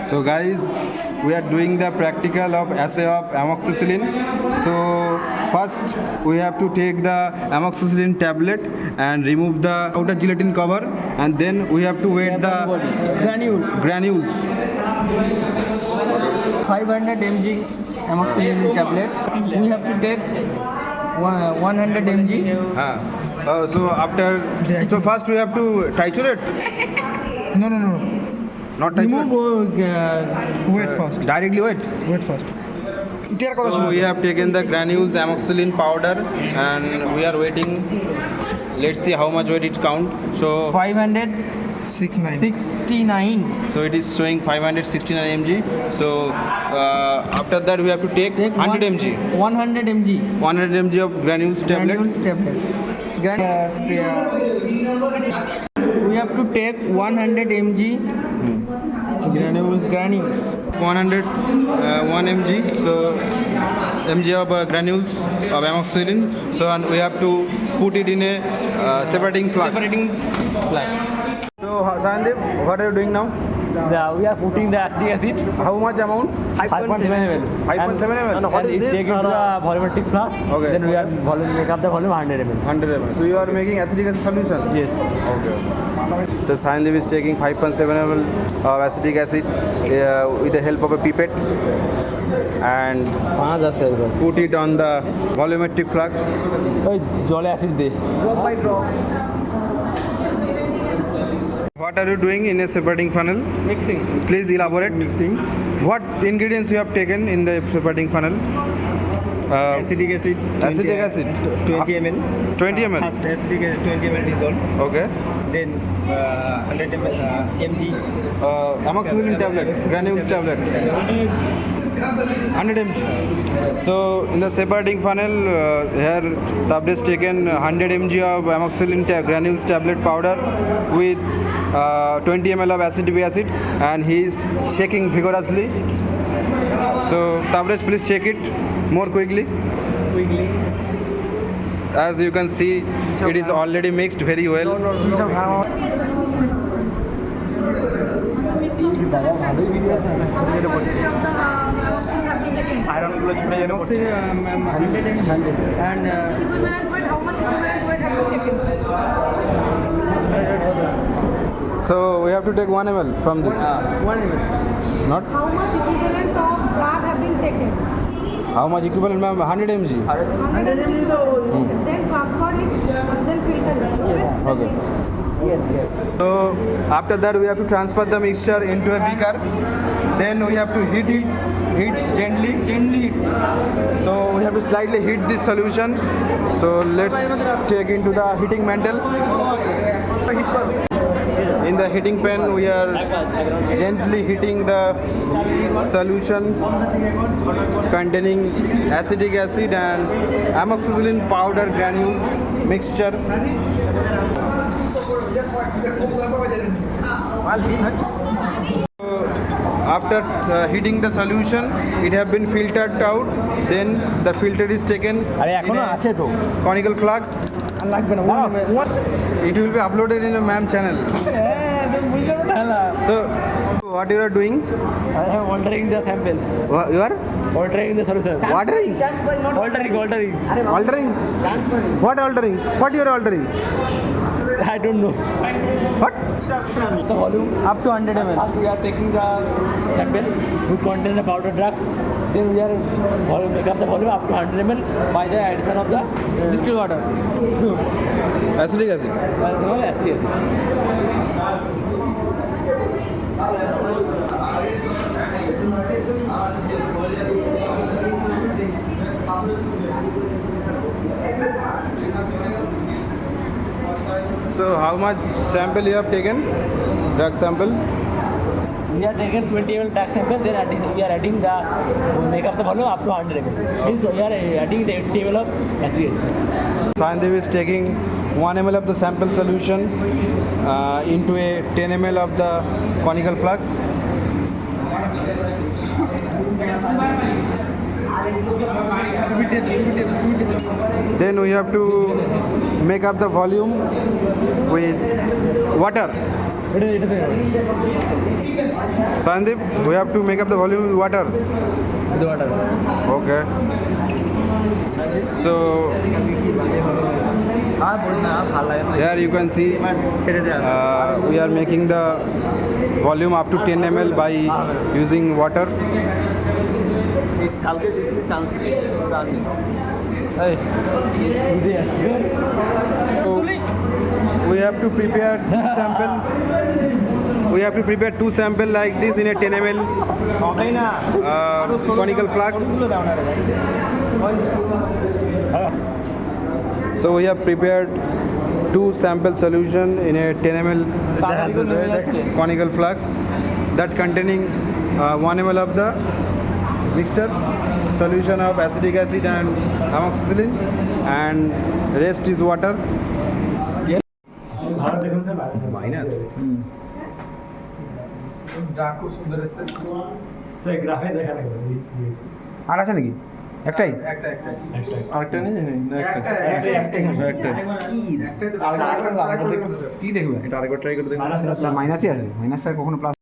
So guys, we are doing the practical of assay of amoxicillin. So first we have to take the amoxicillin tablet and remove the outer gelatin cover, and then we have to weight the granules. 500 mg amoxicillin tablet. We have to take 100 mg. So first we have to triturate. No. Not triturate. Remove weight first. Directly weight. Weight first. So we have taken the granules amoxicillin powder and we are waiting. Let's see how much weight it count. So 569. So it is showing 569 mg. So after that we have to take 100 mg. 100 mg. 100 mg of granules tablet. We have to take 100 mg granules. 1 mg. So mg of granules of amoxicillin. So and we have to put it in a separating flask. So Sandeep, what are you doing now? We are putting the acetic acid, How much amount? 5.7 ml. 5.7 ml. And What is it this? take into the volumetric flask. Okay. Then we are make up the volume 100 ml. 100 ml. So you are making acetic acid solution. Yes. So Sandeep is taking 5.7 ml of acetic acid with the help of a pipette and put it on the volumetric flask. ওই জলে acid দে drop by drop What are you doing in a separating funnel? Mixing Please elaborate. Mixing. What ingredients you have taken in the separating funnel? Acetic acid. Acetic acid. 20 ml. 20 ml. First acetic 20 ml dissolved. Okay. Then 100 mg. Amoxicillin tablet, granules tablet. 100 mg. So in the separating funnel, here Tablet has taken 100 mg of amoxicillin granules tablet powder with 20 ml of acetic acid, and he is shaking vigorously. So Tablet, please shake it more quickly. As you can see, it is already mixed very well. Iron গুলো ছড়ে যেন পড়ছে 100 and Equivalent weight, how much equivalent weight have you taken? So we have to take 1 ml from this. 1 ml. Not How much equivalent of drug have been taken? how much equivalent, ma'am? 100 mg. 100 mg. Then transfer it and then filter it. Okay. Yes. So after that we have to transfer the mixture into a beaker. Then we have to heat gently. So we have to slightly heat this solution. So let's take into the heating mantle. In the heating pan we are gently heating the solution containing acetic acid and amoxicillin powder granules mixture. After heating the solution, it have been filtered out. Then the filter is taken আরে in এখনো a আছে তো conical flask. আর লাগবে না It will be uploaded in a ma'am channel. বুঝতে পারলা So what you are doing? I am altering the sample, You are altering the solution. watering? Altering. Altering? What altering? What you are altering? I don't know. What? The volume. up to 100 ml. First we are taking the sample which contain the powder drugs. Then we are make up the volume up to 100 ml by the addition of the Distilled water. Acetic acid. acetic acid. So how much sample you have taken? Drug sample? We are taking 20 ml drug sample, then we are adding the make up the volume up to 100 ml. Means we are adding the 80 ml of acetic acid. Sandeep is taking 1 ml of the sample solution into a 10 ml of the conical flask. Then we have to make up the volume with water. এটাতে Sandeep, we have to make up the volume with water. দুটো Okay. So আর বলি না ভালো লাগে না here you can see we are making the volume up to 10 ml by using water. কালকে chance এই বুঝে আসছে So we have to prepare two sample. We have to prepare two sample like this in a 10 ml conical flask. So we have prepared two sample solution in a 10 ml conical flask that containing 1 ml of the mixture solution of acetic acid and amoxicillin, and rest is water. ভালো দেখুন Minus. সেই গ্রাফে দেখা লাগবে আর আছে নাকি একটাই আরেকটা নেই কি দেখবে এটা আরেকবার ট্রাই করে দেখুন। মাইনাসই আসবে মাইনাসটা কখনো প্লাস